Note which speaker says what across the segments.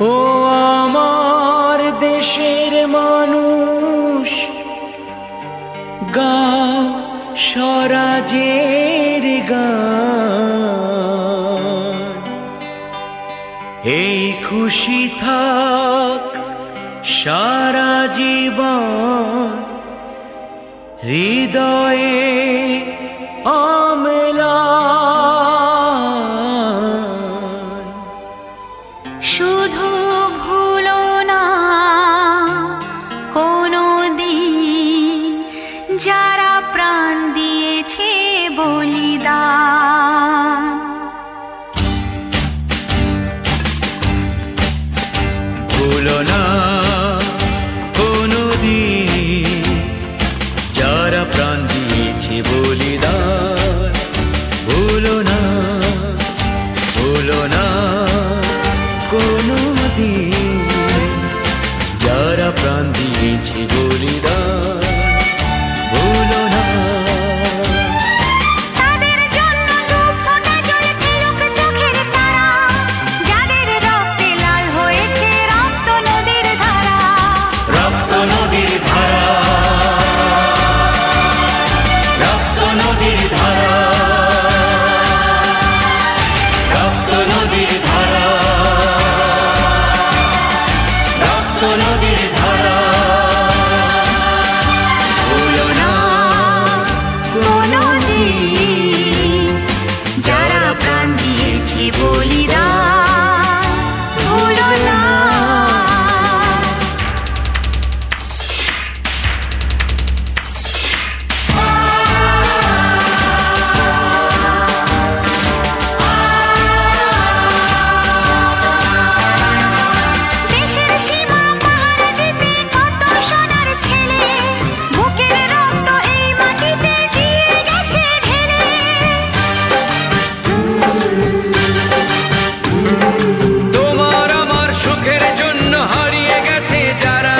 Speaker 1: ও আমার দেশের মানুষ, গাও স্বরাজের গান। এই খুশি থাক সারা জীবন হৃদয়ে অম্লান।
Speaker 2: শুধু ভুলো না কোনো দিন যারা প্রাণ দিয়েছে বলিদান।
Speaker 1: ভুলো না কোনো দিন যারা প্রাণ দিয়েছে বলিদান। ভুলো না, ভুলো না কোনো দিন যারা প্রাণ দিয়েছে বলিদান। ভুলো না।
Speaker 2: তাদের জন্য দু ফোঁটা জল ফেলুক চোখের তারা, যাদের রক্তে লাল হয়েছে রক্ত নদীর ধারা।
Speaker 1: রক্ত নদীর ধারা, রক্ত নদীর ধারা, রক্ত নদীর ধারা, রক্ত নদীর ধারা। ভুলো না
Speaker 2: কোনো দিন যারা প্রাণ দিয়েছে বলিদান। ভুলো না। দেশের সীমা পাহারা দিতে কত সোনার ছেলে, বুকের রক্ত এই মাটিতে দিয়ে গেছে ঢেলে।
Speaker 1: তোমার আমার সুখের জন্য হারিয়ে গেছে যারা,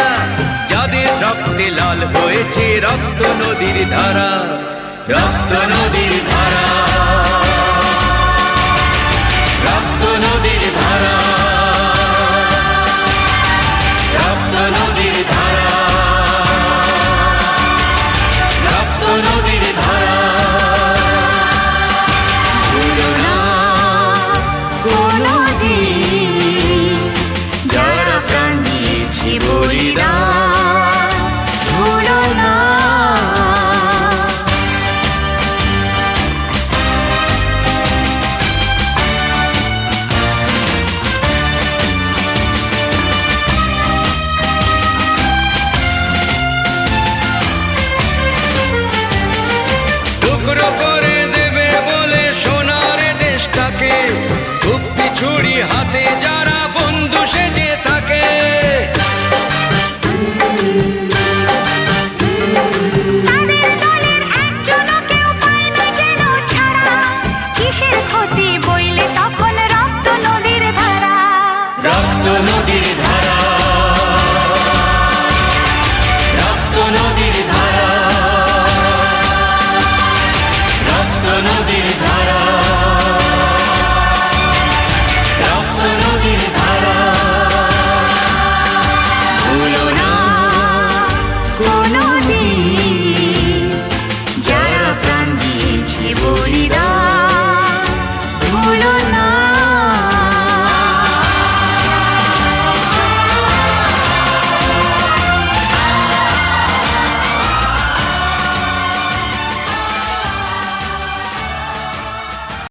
Speaker 1: যাদের রক্তে লাল হয়েছে রক্ত নদীর ধারা। রক্ত নদীর ধারা, রক্ত নদীর ধারা, রক্ত নদীর ধারা, রক্ত নদীর ধারা। ভুলো না
Speaker 2: কোনো দিন যারা প্রাণ দিয়েছে বলিদান। ভুলো না।
Speaker 1: টুকরো করে দেবে বলে সোনার দেশটাকে, মুক্তি ছুরি হাতে যারা বন্ধু সেজে থাকে।
Speaker 2: তাদের দলের একজনও কেউ পায় না যেন ছাড়া, কিসের ক্ষতি বইলে তখন রক্ত নদীর ধারা।
Speaker 1: রক্ত নদীর